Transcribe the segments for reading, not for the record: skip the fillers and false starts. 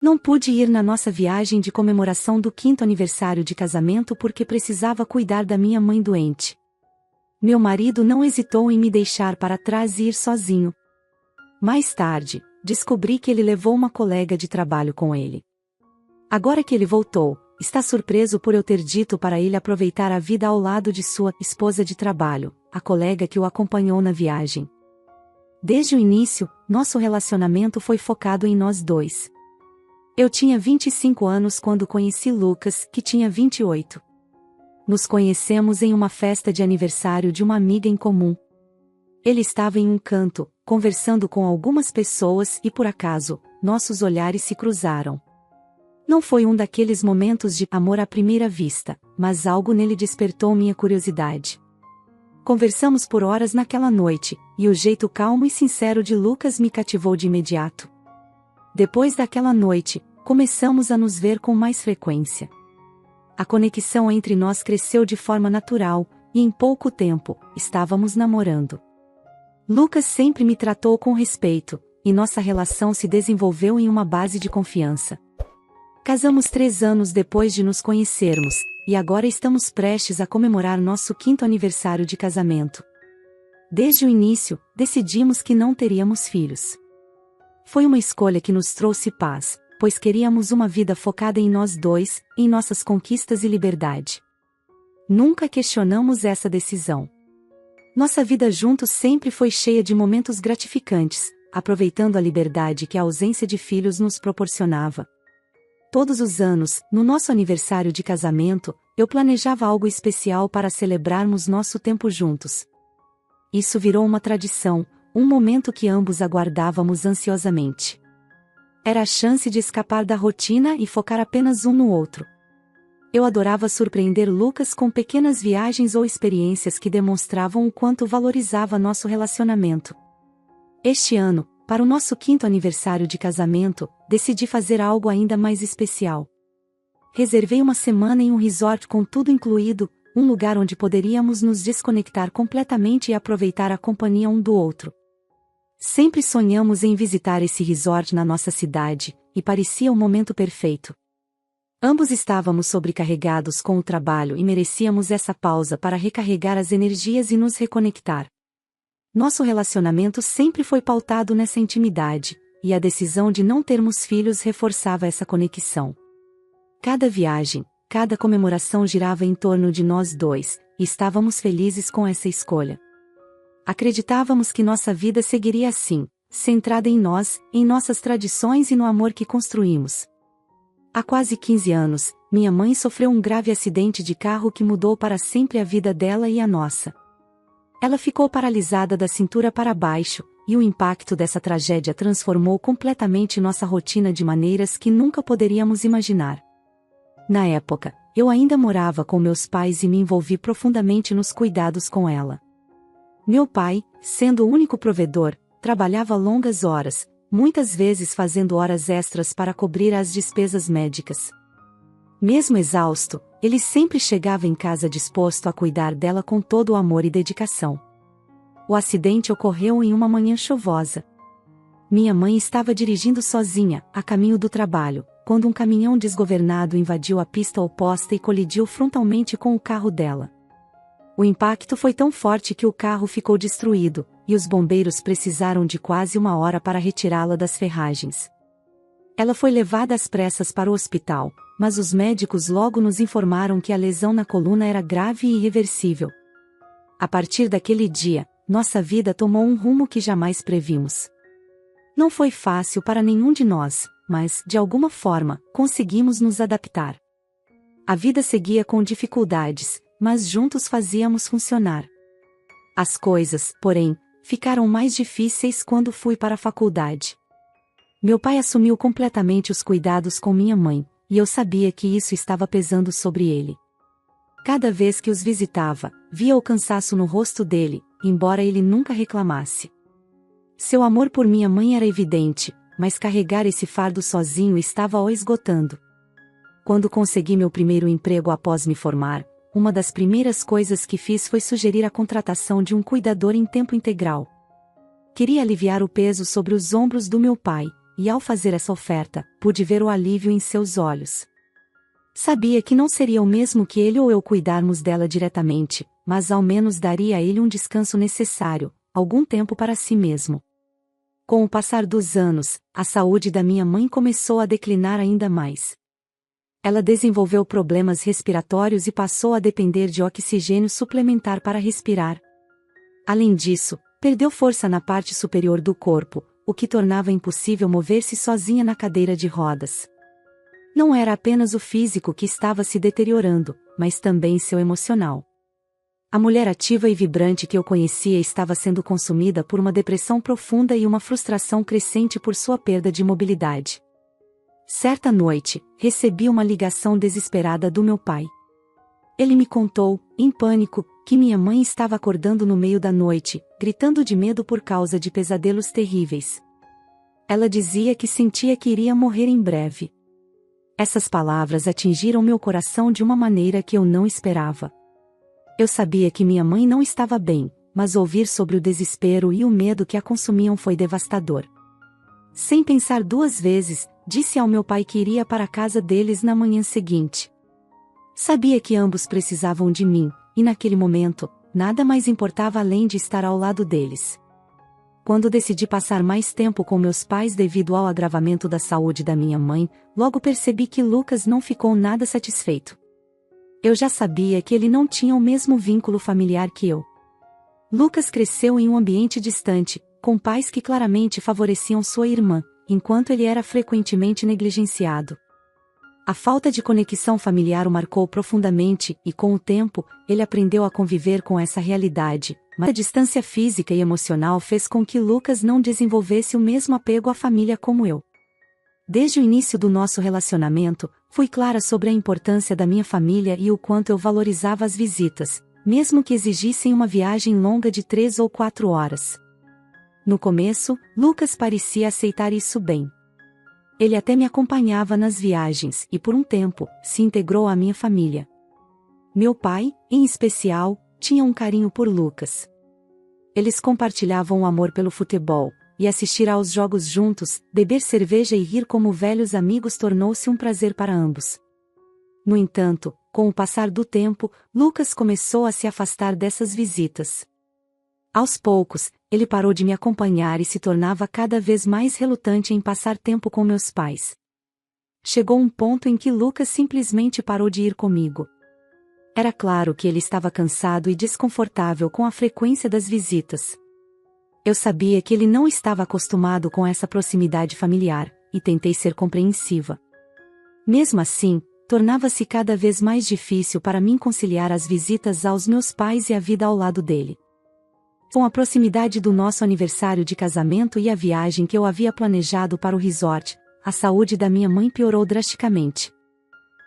Não pude ir na nossa viagem de comemoração do 5º aniversário de casamento porque precisava cuidar da minha mãe doente. Meu marido não hesitou em me deixar para trás e ir sozinho. Mais tarde, descobri que ele levou uma colega de trabalho com ele. Agora que ele voltou, está surpreso por eu ter dito para ele aproveitar a vida ao lado de sua esposa de trabalho, a colega que o acompanhou na viagem. Desde o início, nosso relacionamento foi focado em nós dois. Eu tinha 25 anos quando conheci Lucas, que tinha 28. Nos conhecemos em uma festa de aniversário de uma amiga em comum. Ele estava em um canto, conversando com algumas pessoas e por acaso, nossos olhares se cruzaram. Não foi um daqueles momentos de amor à primeira vista, mas algo nele despertou minha curiosidade. Conversamos por horas naquela noite, e o jeito calmo e sincero de Lucas me cativou de imediato. Depois daquela noite, começamos a nos ver com mais frequência. A conexão entre nós cresceu de forma natural, e em pouco tempo, estávamos namorando. Lucas sempre me tratou com respeito, e nossa relação se desenvolveu em uma base de confiança. Casamos 3 anos depois de nos conhecermos, e agora estamos prestes a comemorar nosso 5º aniversário de casamento. Desde o início, decidimos que não teríamos filhos. Foi uma escolha que nos trouxe paz, pois queríamos uma vida focada em nós dois, em nossas conquistas e liberdade. Nunca questionamos essa decisão. Nossa vida juntos sempre foi cheia de momentos gratificantes, aproveitando a liberdade que a ausência de filhos nos proporcionava. Todos os anos, no nosso aniversário de casamento, eu planejava algo especial para celebrarmos nosso tempo juntos. Isso virou uma tradição, um momento que ambos aguardávamos ansiosamente. Era a chance de escapar da rotina e focar apenas um no outro. Eu adorava surpreender Lucas com pequenas viagens ou experiências que demonstravam o quanto valorizava nosso relacionamento. Este ano, para o nosso 5º aniversário de casamento, decidi fazer algo ainda mais especial. Reservei uma semana em um resort com tudo incluído, um lugar onde poderíamos nos desconectar completamente e aproveitar a companhia um do outro. Sempre sonhamos em visitar esse resort na nossa cidade, e parecia o momento perfeito. Ambos estávamos sobrecarregados com o trabalho e merecíamos essa pausa para recarregar as energias e nos reconectar. Nosso relacionamento sempre foi pautado nessa intimidade, e a decisão de não termos filhos reforçava essa conexão. Cada viagem, cada comemoração girava em torno de nós dois, e estávamos felizes com essa escolha. Acreditávamos que nossa vida seguiria assim, centrada em nós, em nossas tradições e no amor que construímos. Há quase 15 anos, minha mãe sofreu um grave acidente de carro que mudou para sempre a vida dela e a nossa. Ela ficou paralisada da cintura para baixo, e o impacto dessa tragédia transformou completamente nossa rotina de maneiras que nunca poderíamos imaginar. Na época, eu ainda morava com meus pais e me envolvi profundamente nos cuidados com ela. Meu pai, sendo o único provedor, trabalhava longas horas, muitas vezes fazendo horas extras para cobrir as despesas médicas. Mesmo exausto, ele sempre chegava em casa disposto a cuidar dela com todo o amor e dedicação. O acidente ocorreu em uma manhã chuvosa. Minha mãe estava dirigindo sozinha, a caminho do trabalho, quando um caminhão desgovernado invadiu a pista oposta e colidiu frontalmente com o carro dela. O impacto foi tão forte que o carro ficou destruído, e os bombeiros precisaram de quase 1 hora para retirá-la das ferragens. Ela foi levada às pressas para o hospital, mas os médicos logo nos informaram que a lesão na coluna era grave e irreversível. A partir daquele dia, nossa vida tomou um rumo que jamais previmos. Não foi fácil para nenhum de nós, mas, de alguma forma, conseguimos nos adaptar. A vida seguia com dificuldades, mas juntos fazíamos funcionar. As coisas, porém, ficaram mais difíceis quando fui para a faculdade. Meu pai assumiu completamente os cuidados com minha mãe, e eu sabia que isso estava pesando sobre ele. Cada vez que os visitava, via o cansaço no rosto dele, embora ele nunca reclamasse. Seu amor por minha mãe era evidente, mas carregar esse fardo sozinho estava o esgotando. Quando consegui meu primeiro emprego após me formar, uma das primeiras coisas que fiz foi sugerir a contratação de um cuidador em tempo integral. Queria aliviar o peso sobre os ombros do meu pai, e ao fazer essa oferta, pude ver o alívio em seus olhos. Sabia que não seria o mesmo que ele ou eu cuidarmos dela diretamente, mas ao menos daria a ele um descanso necessário, algum tempo para si mesmo. Com o passar dos anos, a saúde da minha mãe começou a declinar ainda mais. Ela desenvolveu problemas respiratórios e passou a depender de oxigênio suplementar para respirar. Além disso, perdeu força na parte superior do corpo, o que tornava impossível mover-se sozinha na cadeira de rodas. Não era apenas o físico que estava se deteriorando, mas também seu emocional. A mulher ativa e vibrante que eu conhecia estava sendo consumida por uma depressão profunda e uma frustração crescente por sua perda de mobilidade. Certa noite, recebi uma ligação desesperada do meu pai. Ele me contou, em pânico, que minha mãe estava acordando no meio da noite, gritando de medo por causa de pesadelos terríveis. Ela dizia que sentia que iria morrer em breve. Essas palavras atingiram meu coração de uma maneira que eu não esperava. Eu sabia que minha mãe não estava bem, mas ouvir sobre o desespero e o medo que a consumiam foi devastador. Sem pensar duas vezes, disse ao meu pai que iria para a casa deles na manhã seguinte. Sabia que ambos precisavam de mim, e naquele momento, nada mais importava além de estar ao lado deles. Quando decidi passar mais tempo com meus pais devido ao agravamento da saúde da minha mãe, logo percebi que Lucas não ficou nada satisfeito. Eu já sabia que ele não tinha o mesmo vínculo familiar que eu. Lucas cresceu em um ambiente distante, com pais que claramente favoreciam sua irmã, enquanto ele era frequentemente negligenciado. A falta de conexão familiar o marcou profundamente e, com o tempo, ele aprendeu a conviver com essa realidade, mas a distância física e emocional fez com que Lucas não desenvolvesse o mesmo apego à família como eu. Desde o início do nosso relacionamento, fui clara sobre a importância da minha família e o quanto eu valorizava as visitas, mesmo que exigissem uma viagem longa de 3 ou 4 horas. No começo, Lucas parecia aceitar isso bem. Ele até me acompanhava nas viagens e, por um tempo, se integrou à minha família. Meu pai, em especial, tinha um carinho por Lucas. Eles compartilhavam o amor pelo futebol, e assistir aos jogos juntos, beber cerveja e rir como velhos amigos tornou-se um prazer para ambos. No entanto, com o passar do tempo, Lucas começou a se afastar dessas visitas. Aos poucos, ele parou de me acompanhar e se tornava cada vez mais relutante em passar tempo com meus pais. Chegou um ponto em que Lucas simplesmente parou de ir comigo. Era claro que ele estava cansado e desconfortável com a frequência das visitas. Eu sabia que ele não estava acostumado com essa proximidade familiar, e tentei ser compreensiva. Mesmo assim, tornava-se cada vez mais difícil para mim conciliar as visitas aos meus pais e a vida ao lado dele. Com a proximidade do nosso aniversário de casamento e a viagem que eu havia planejado para o resort, a saúde da minha mãe piorou drasticamente.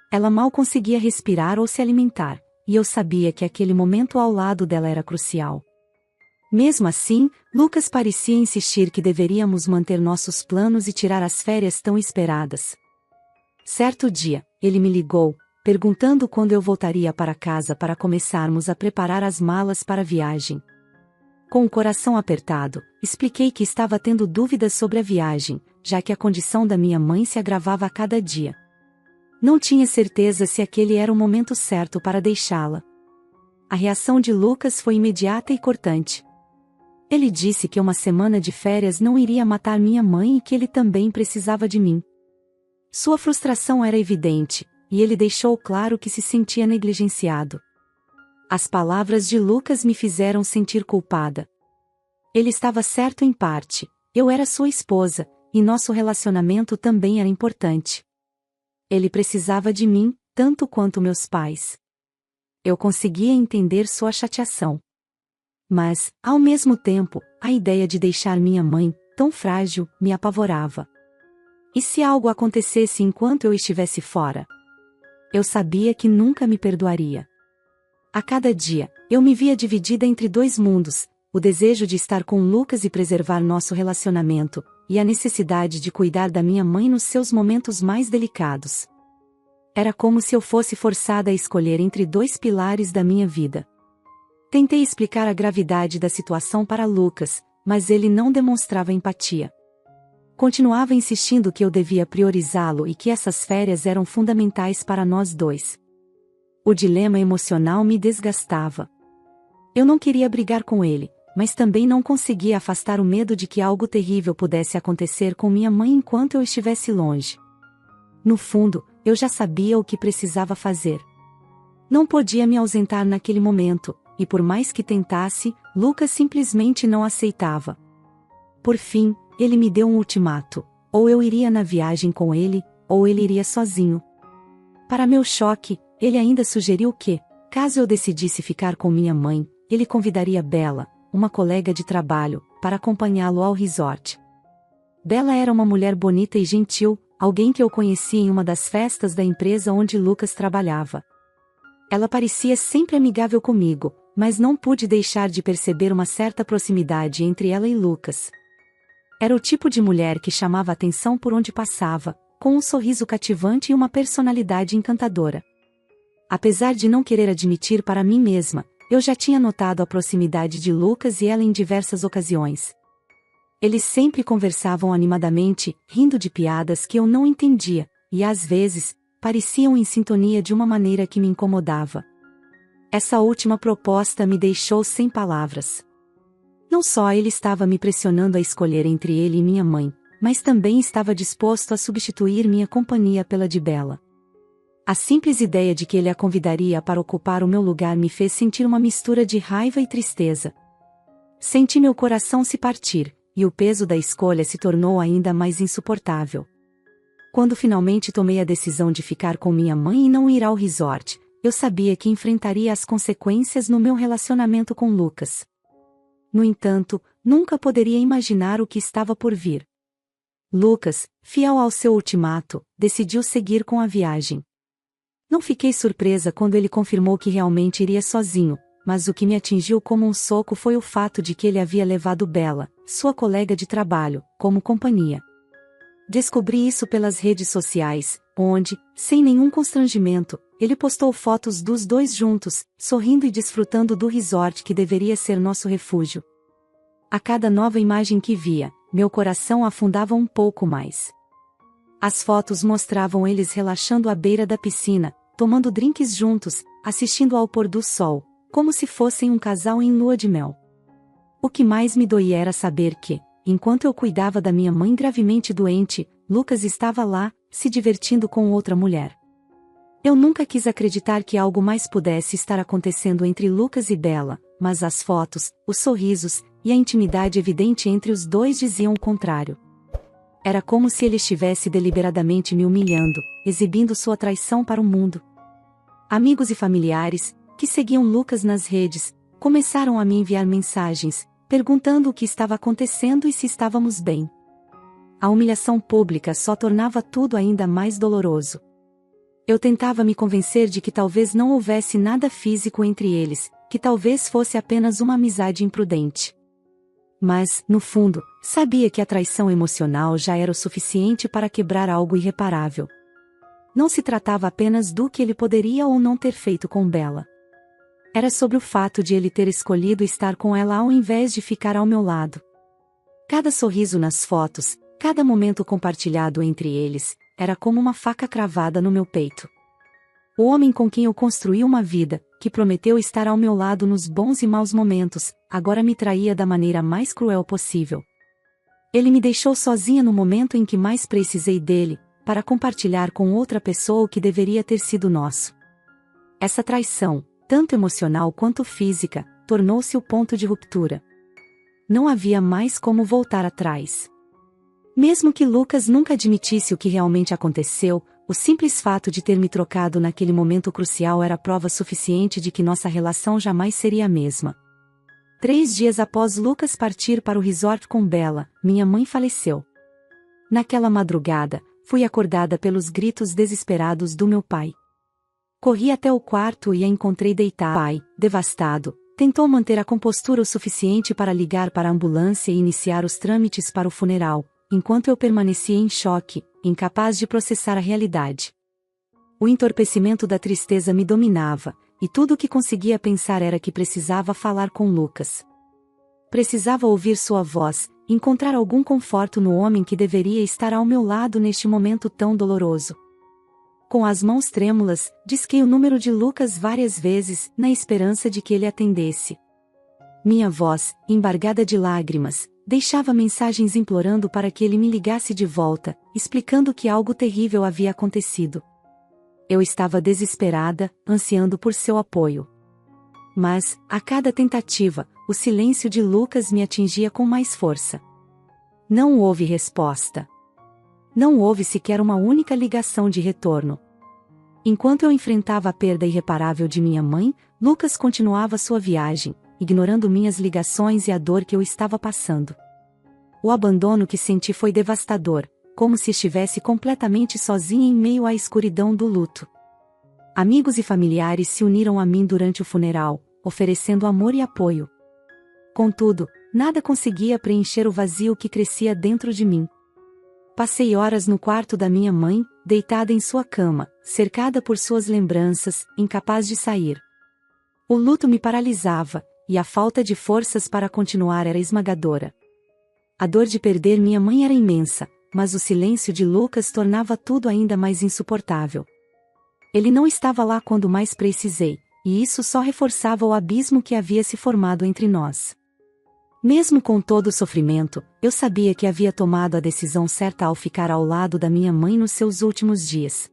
Ela mal conseguia respirar ou se alimentar, e eu sabia que aquele momento ao lado dela era crucial. Mesmo assim, Lucas parecia insistir que deveríamos manter nossos planos e tirar as férias tão esperadas. Certo dia, ele me ligou, perguntando quando eu voltaria para casa para começarmos a preparar as malas para a viagem. Com o coração apertado, expliquei que estava tendo dúvidas sobre a viagem, já que a condição da minha mãe se agravava a cada dia. Não tinha certeza se aquele era o momento certo para deixá-la. A reação de Lucas foi imediata e cortante. Ele disse que uma semana de férias não iria matar minha mãe e que ele também precisava de mim. Sua frustração era evidente, e ele deixou claro que se sentia negligenciado. As palavras de Lucas me fizeram sentir culpada. Ele estava certo em parte, eu era sua esposa, e nosso relacionamento também era importante. Ele precisava de mim, tanto quanto meus pais. Eu conseguia entender sua chateação. Mas, ao mesmo tempo, a ideia de deixar minha mãe, tão frágil, me apavorava. E se algo acontecesse enquanto eu estivesse fora? Eu sabia que nunca me perdoaria. A cada dia, eu me via dividida entre dois mundos, o desejo de estar com Lucas e preservar nosso relacionamento, e a necessidade de cuidar da minha mãe nos seus momentos mais delicados. Era como se eu fosse forçada a escolher entre dois pilares da minha vida. Tentei explicar a gravidade da situação para Lucas, mas ele não demonstrava empatia. Continuava insistindo que eu devia priorizá-lo e que essas férias eram fundamentais para nós dois. O dilema emocional me desgastava. Eu não queria brigar com ele, mas também não conseguia afastar o medo de que algo terrível pudesse acontecer com minha mãe enquanto eu estivesse longe. No fundo, eu já sabia o que precisava fazer. Não podia me ausentar naquele momento, e por mais que tentasse, Lucas simplesmente não aceitava. Por fim, ele me deu um ultimato: ou eu iria na viagem com ele, ou ele iria sozinho. Para meu choque, ele ainda sugeriu que, caso eu decidisse ficar com minha mãe, ele convidaria Bella, uma colega de trabalho, para acompanhá-lo ao resort. Bella era uma mulher bonita e gentil, alguém que eu conheci em uma das festas da empresa onde Lucas trabalhava. Ela parecia sempre amigável comigo, mas não pude deixar de perceber uma certa proximidade entre ela e Lucas. Era o tipo de mulher que chamava atenção por onde passava, com um sorriso cativante e uma personalidade encantadora. Apesar de não querer admitir para mim mesma, eu já tinha notado a proximidade de Lucas e ela em diversas ocasiões. Eles sempre conversavam animadamente, rindo de piadas que eu não entendia, e às vezes, pareciam em sintonia de uma maneira que me incomodava. Essa última proposta me deixou sem palavras. Não só ele estava me pressionando a escolher entre ele e minha mãe, mas também estava disposto a substituir minha companhia pela de Bella. A simples ideia de que ele a convidaria para ocupar o meu lugar me fez sentir uma mistura de raiva e tristeza. Senti meu coração se partir, e o peso da escolha se tornou ainda mais insuportável. Quando finalmente tomei a decisão de ficar com minha mãe e não ir ao resort, eu sabia que enfrentaria as consequências no meu relacionamento com Lucas. No entanto, nunca poderia imaginar o que estava por vir. Lucas, fiel ao seu ultimato, decidiu seguir com a viagem. Não fiquei surpresa quando ele confirmou que realmente iria sozinho, mas o que me atingiu como um soco foi o fato de que ele havia levado Bella, sua colega de trabalho, como companhia. Descobri isso pelas redes sociais, onde, sem nenhum constrangimento, ele postou fotos dos dois juntos, sorrindo e desfrutando do resort que deveria ser nosso refúgio. A cada nova imagem que via, meu coração afundava um pouco mais. As fotos mostravam eles relaxando à beira da piscina, tomando drinks juntos, assistindo ao pôr do sol, como se fossem um casal em lua de mel. O que mais me doía era saber que, enquanto eu cuidava da minha mãe gravemente doente, Lucas estava lá, se divertindo com outra mulher. Eu nunca quis acreditar que algo mais pudesse estar acontecendo entre Lucas e Bella, mas as fotos, os sorrisos, e a intimidade evidente entre os dois diziam o contrário. Era como se ele estivesse deliberadamente me humilhando, exibindo sua traição para o mundo. Amigos e familiares, que seguiam Lucas nas redes, começaram a me enviar mensagens, perguntando o que estava acontecendo e se estávamos bem. A humilhação pública só tornava tudo ainda mais doloroso. Eu tentava me convencer de que talvez não houvesse nada físico entre eles, que talvez fosse apenas uma amizade imprudente. Mas, no fundo, sabia que a traição emocional já era o suficiente para quebrar algo irreparável. Não se tratava apenas do que ele poderia ou não ter feito com Bella. Era sobre o fato de ele ter escolhido estar com ela ao invés de ficar ao meu lado. Cada sorriso nas fotos, cada momento compartilhado entre eles, era como uma faca cravada no meu peito. O homem com quem eu construí uma vida, que prometeu estar ao meu lado nos bons e maus momentos, agora me traía da maneira mais cruel possível. Ele me deixou sozinha no momento em que mais precisei dele, para compartilhar com outra pessoa o que deveria ter sido nosso. Essa traição, tanto emocional quanto física, tornou-se o ponto de ruptura. Não havia mais como voltar atrás. Mesmo que Lucas nunca admitisse o que realmente aconteceu, o simples fato de ter me trocado naquele momento crucial era prova suficiente de que nossa relação jamais seria a mesma. 3 dias após Lucas partir para o resort com Bella, minha mãe faleceu. Naquela madrugada, fui acordada pelos gritos desesperados do meu pai. Corri até o quarto e a encontrei deitada. Pai, devastado, tentou manter a compostura o suficiente para ligar para a ambulância e iniciar os trâmites para o funeral, enquanto eu permanecia em choque, incapaz de processar a realidade. O entorpecimento da tristeza me dominava, e tudo o que conseguia pensar era que precisava falar com Lucas. Precisava ouvir sua voz, encontrar algum conforto no homem que deveria estar ao meu lado neste momento tão doloroso. Com as mãos trêmulas, disquei o número de Lucas várias vezes, na esperança de que ele atendesse. Minha voz, embargada de lágrimas, deixava mensagens implorando para que ele me ligasse de volta, explicando que algo terrível havia acontecido. Eu estava desesperada, ansiando por seu apoio. Mas, a cada tentativa, o silêncio de Lucas me atingia com mais força. Não houve resposta. Não houve sequer uma única ligação de retorno. Enquanto eu enfrentava a perda irreparável de minha mãe, Lucas continuava sua viagem, ignorando minhas ligações e a dor que eu estava passando. O abandono que senti foi devastador, como se estivesse completamente sozinha em meio à escuridão do luto. Amigos e familiares se uniram a mim durante o funeral, oferecendo amor e apoio. Contudo, nada conseguia preencher o vazio que crescia dentro de mim. Passei horas no quarto da minha mãe, deitada em sua cama, cercada por suas lembranças, incapaz de sair. O luto me paralisava, e a falta de forças para continuar era esmagadora. A dor de perder minha mãe era imensa, mas o silêncio de Lucas tornava tudo ainda mais insuportável. Ele não estava lá quando mais precisei, e isso só reforçava o abismo que havia se formado entre nós. Mesmo com todo o sofrimento, eu sabia que havia tomado a decisão certa ao ficar ao lado da minha mãe nos seus últimos dias.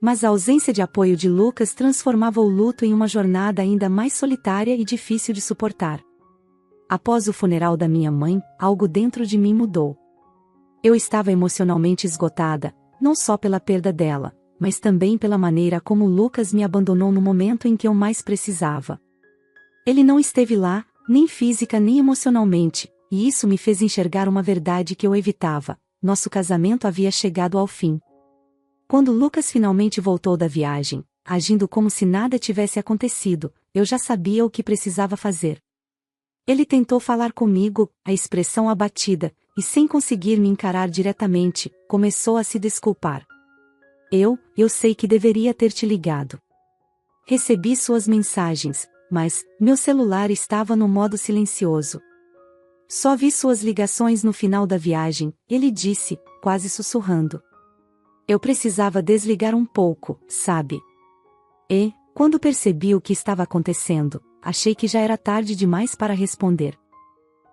Mas a ausência de apoio de Lucas transformava o luto em uma jornada ainda mais solitária e difícil de suportar. Após o funeral da minha mãe, algo dentro de mim mudou. Eu estava emocionalmente esgotada, não só pela perda dela, mas também pela maneira como Lucas me abandonou no momento em que eu mais precisava. Ele não esteve lá, nem física nem emocionalmente, e isso me fez enxergar uma verdade que eu evitava: nosso casamento havia chegado ao fim. Quando Lucas finalmente voltou da viagem, agindo como se nada tivesse acontecido, eu já sabia o que precisava fazer. Ele tentou falar comigo, a expressão abatida, e sem conseguir me encarar diretamente, começou a se desculpar. Eu sei que deveria ter te ligado. Recebi suas mensagens, mas meu celular estava no modo silencioso. Só vi suas ligações no final da viagem, ele disse, quase sussurrando. Eu precisava desligar um pouco, sabe? E, quando percebi o que estava acontecendo, achei que já era tarde demais para responder.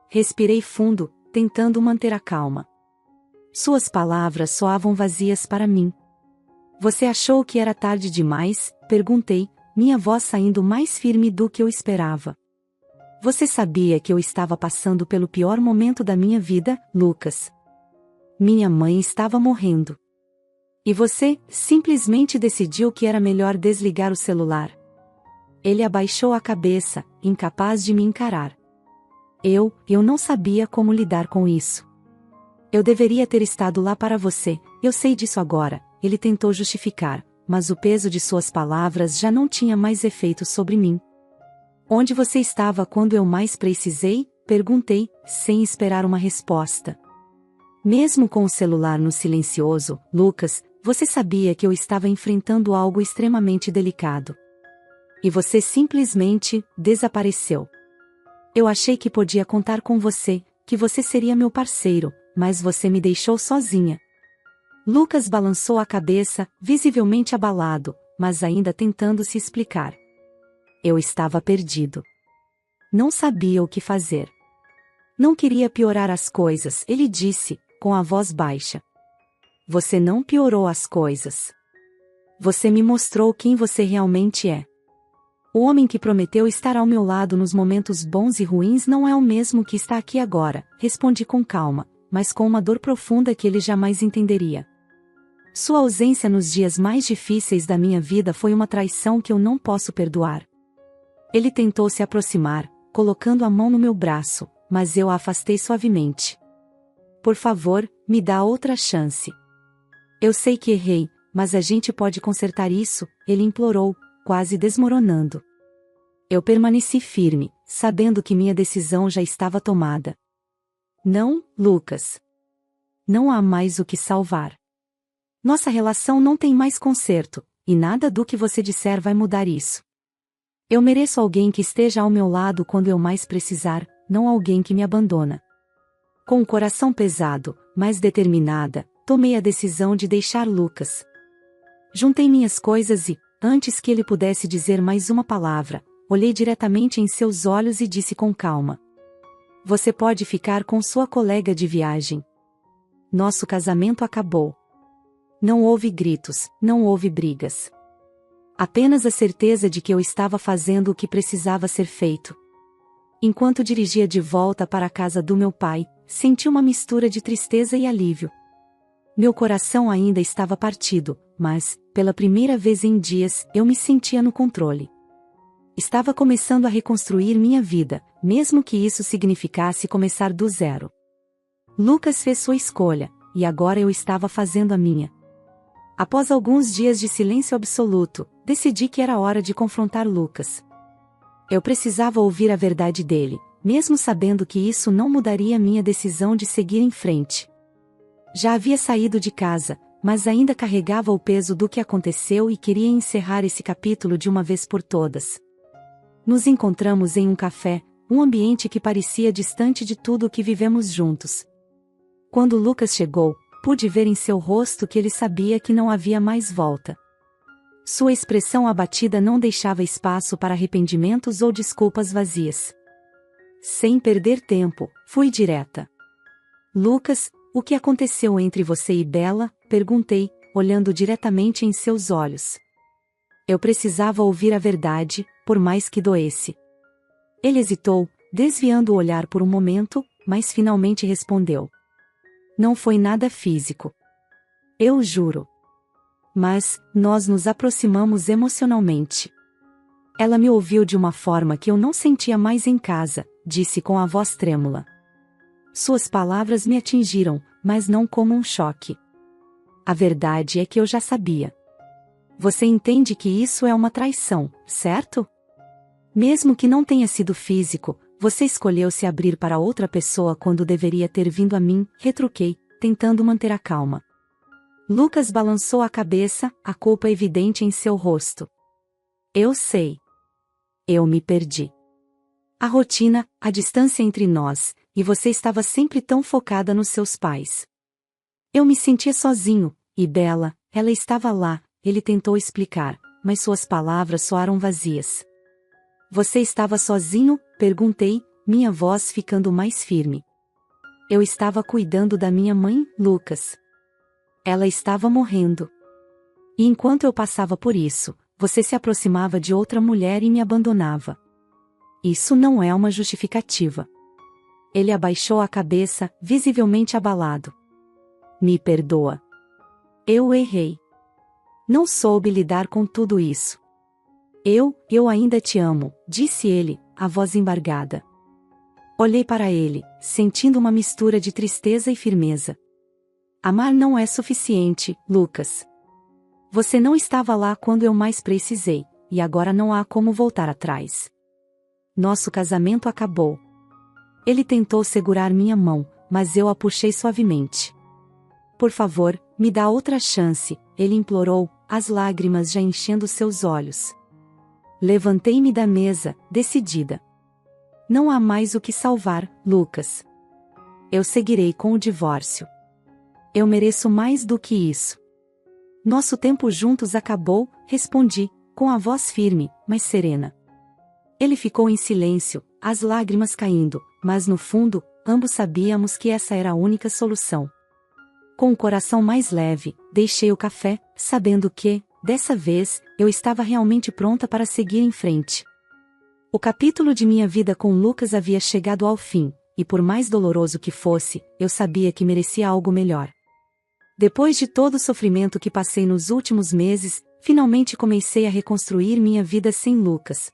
Respirei fundo, tentando manter a calma. Suas palavras soavam vazias para mim. Você achou que era tarde demais? Perguntei, minha voz saindo mais firme do que eu esperava. Você sabia que eu estava passando pelo pior momento da minha vida, Lucas? Minha mãe estava morrendo. E você, simplesmente decidiu que era melhor desligar o celular. Ele abaixou a cabeça, incapaz de me encarar. Eu não sabia como lidar com isso. Eu deveria ter estado lá para você, eu sei disso agora, ele tentou justificar, mas o peso de suas palavras já não tinha mais efeito sobre mim. Onde você estava quando eu mais precisei? Perguntei, sem esperar uma resposta. Mesmo com o celular no silencioso, Lucas, você sabia que eu estava enfrentando algo extremamente delicado. E você simplesmente desapareceu. Eu achei que podia contar com você, que você seria meu parceiro, mas você me deixou sozinha. Lucas balançou a cabeça, visivelmente abalado, mas ainda tentando se explicar. Eu estava perdido. Não sabia o que fazer. Não queria piorar as coisas, ele disse, com a voz baixa. Você não piorou as coisas. Você me mostrou quem você realmente é. O homem que prometeu estar ao meu lado nos momentos bons e ruins não é o mesmo que está aqui agora, respondi com calma, mas com uma dor profunda que ele jamais entenderia. Sua ausência nos dias mais difíceis da minha vida foi uma traição que eu não posso perdoar. Ele tentou se aproximar, colocando a mão no meu braço, mas eu a afastei suavemente. Por favor, me dá outra chance. Eu sei que errei, mas a gente pode consertar isso, ele implorou, quase desmoronando. Eu permaneci firme, sabendo que minha decisão já estava tomada. Não, Lucas. Não há mais o que salvar. Nossa relação não tem mais conserto, e nada do que você disser vai mudar isso. Eu mereço alguém que esteja ao meu lado quando eu mais precisar, não alguém que me abandona. Com o coração pesado, mas determinada, tomei a decisão de deixar Lucas. Juntei minhas coisas e, antes que ele pudesse dizer mais uma palavra, olhei diretamente em seus olhos e disse com calma: "Você pode ficar com sua colega de viagem." Nosso casamento acabou. Não houve gritos, não houve brigas. Apenas a certeza de que eu estava fazendo o que precisava ser feito. Enquanto dirigia de volta para a casa do meu pai, senti uma mistura de tristeza e alívio. Meu coração ainda estava partido, mas, pela primeira vez em dias, eu me sentia no controle. Estava começando a reconstruir minha vida, mesmo que isso significasse começar do zero. Lucas fez sua escolha, e agora eu estava fazendo a minha. Após alguns dias de silêncio absoluto, decidi que era hora de confrontar Lucas. Eu precisava ouvir a verdade dele, mesmo sabendo que isso não mudaria minha decisão de seguir em frente. Já havia saído de casa, mas ainda carregava o peso do que aconteceu e queria encerrar esse capítulo de uma vez por todas. Nos encontramos em um café, um ambiente que parecia distante de tudo o que vivemos juntos. Quando Lucas chegou, pude ver em seu rosto que ele sabia que não havia mais volta. Sua expressão abatida não deixava espaço para arrependimentos ou desculpas vazias. Sem perder tempo, fui direta. "Lucas, o que aconteceu entre você e Bella?" perguntei, olhando diretamente em seus olhos. Eu precisava ouvir a verdade, por mais que doesse. Ele hesitou, desviando o olhar por um momento, mas finalmente respondeu: "Não foi nada físico. Eu juro. Mas, nós nos aproximamos emocionalmente." Ela me ouviu de uma forma que eu não sentia mais em casa, disse com a voz trêmula. Suas palavras me atingiram, mas não como um choque. "A verdade é que eu já sabia. Você entende que isso é uma traição, certo? Mesmo que não tenha sido físico, você escolheu se abrir para outra pessoa quando deveria ter vindo a mim", retruquei, tentando manter a calma. Lucas balançou a cabeça, a culpa evidente em seu rosto. "Eu sei. Eu me perdi. A rotina, a distância entre nós, e você estava sempre tão focada nos seus pais. Eu me sentia sozinho, e Bella, ela estava lá." Ele tentou explicar, mas suas palavras soaram vazias. "Você estava sozinho?" perguntei, minha voz ficando mais firme. "Eu estava cuidando da minha mãe, Lucas. Ela estava morrendo. E enquanto eu passava por isso, você se aproximava de outra mulher e me abandonava. Isso não é uma justificativa." Ele abaixou a cabeça, visivelmente abalado. "Me perdoa. Eu errei. Não soube lidar com tudo isso. Eu ainda te amo", disse ele, a voz embargada. Olhei para ele, sentindo uma mistura de tristeza e firmeza. "Amar não é suficiente, Lucas. Você não estava lá quando eu mais precisei, e agora não há como voltar atrás. Nosso casamento acabou." Ele tentou segurar minha mão, mas eu a puxei suavemente. "Por favor, me dá outra chance", ele implorou, as lágrimas já enchendo seus olhos. Levantei-me da mesa, decidida. "Não há mais o que salvar, Lucas. Eu seguirei com o divórcio. Eu mereço mais do que isso." "Nosso tempo juntos acabou", respondi, com a voz firme, mas serena. Ele ficou em silêncio, as lágrimas caindo, mas no fundo, ambos sabíamos que essa era a única solução. Com o coração mais leve, deixei o café, sabendo que, dessa vez, eu estava realmente pronta para seguir em frente. O capítulo de minha vida com Lucas havia chegado ao fim, e por mais doloroso que fosse, eu sabia que merecia algo melhor. Depois de todo o sofrimento que passei nos últimos meses, finalmente comecei a reconstruir minha vida sem Lucas.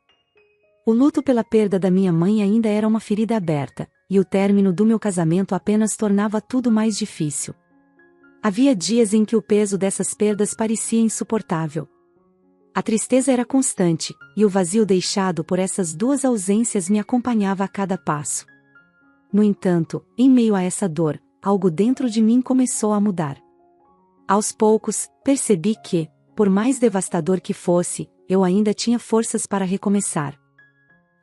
O luto pela perda da minha mãe ainda era uma ferida aberta, e o término do meu casamento apenas tornava tudo mais difícil. Havia dias em que o peso dessas perdas parecia insuportável. A tristeza era constante, e o vazio deixado por essas duas ausências me acompanhava a cada passo. No entanto, em meio a essa dor, algo dentro de mim começou a mudar. Aos poucos, percebi que, por mais devastador que fosse, eu ainda tinha forças para recomeçar.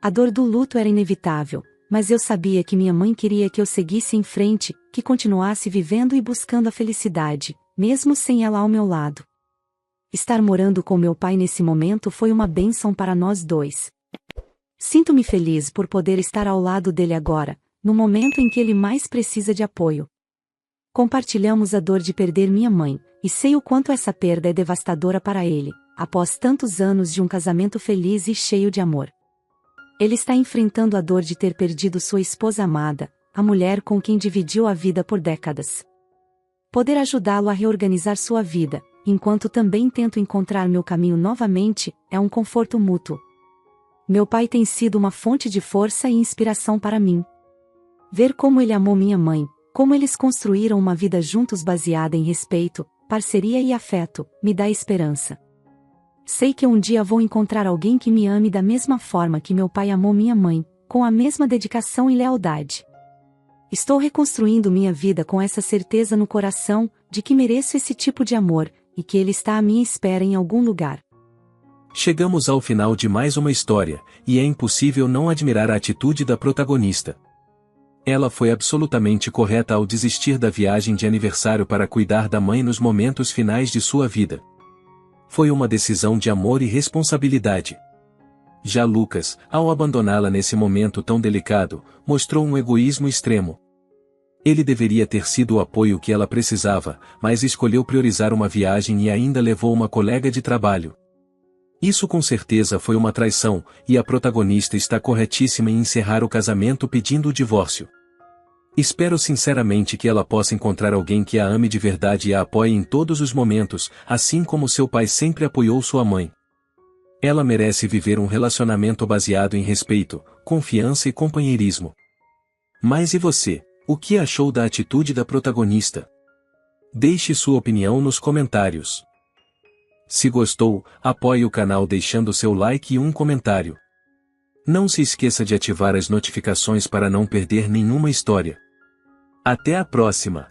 A dor do luto era inevitável, mas eu sabia que minha mãe queria que eu seguisse em frente, que continuasse vivendo e buscando a felicidade, mesmo sem ela ao meu lado. Estar morando com meu pai nesse momento foi uma bênção para nós dois. Sinto-me feliz por poder estar ao lado dele agora, no momento em que ele mais precisa de apoio. Compartilhamos a dor de perder minha mãe, e sei o quanto essa perda é devastadora para ele, após tantos anos de um casamento feliz e cheio de amor. Ele está enfrentando a dor de ter perdido sua esposa amada, a mulher com quem dividiu a vida por décadas. Poder ajudá-lo a reorganizar sua vida, enquanto também tento encontrar meu caminho novamente, é um conforto mútuo. Meu pai tem sido uma fonte de força e inspiração para mim. Ver como ele amou minha mãe, como eles construíram uma vida juntos baseada em respeito, parceria e afeto, me dá esperança. Sei que um dia vou encontrar alguém que me ame da mesma forma que meu pai amou minha mãe, com a mesma dedicação e lealdade. Estou reconstruindo minha vida com essa certeza no coração, de que mereço esse tipo de amor, e que ele está à minha espera em algum lugar. Chegamos ao final de mais uma história, e é impossível não admirar a atitude da protagonista. Ela foi absolutamente correta ao desistir da viagem de aniversário para cuidar da mãe nos momentos finais de sua vida. Foi uma decisão de amor e responsabilidade. Já Lucas, ao abandoná-la nesse momento tão delicado, mostrou um egoísmo extremo. Ele deveria ter sido o apoio que ela precisava, mas escolheu priorizar uma viagem e ainda levou uma colega de trabalho. Isso com certeza foi uma traição, e a protagonista está corretíssima em encerrar o casamento pedindo o divórcio. Espero sinceramente que ela possa encontrar alguém que a ame de verdade e a apoie em todos os momentos, assim como seu pai sempre apoiou sua mãe. Ela merece viver um relacionamento baseado em respeito, confiança e companheirismo. Mas e você, o que achou da atitude da protagonista? Deixe sua opinião nos comentários. Se gostou, apoie o canal deixando seu like e um comentário. Não se esqueça de ativar as notificações para não perder nenhuma história. Até a próxima!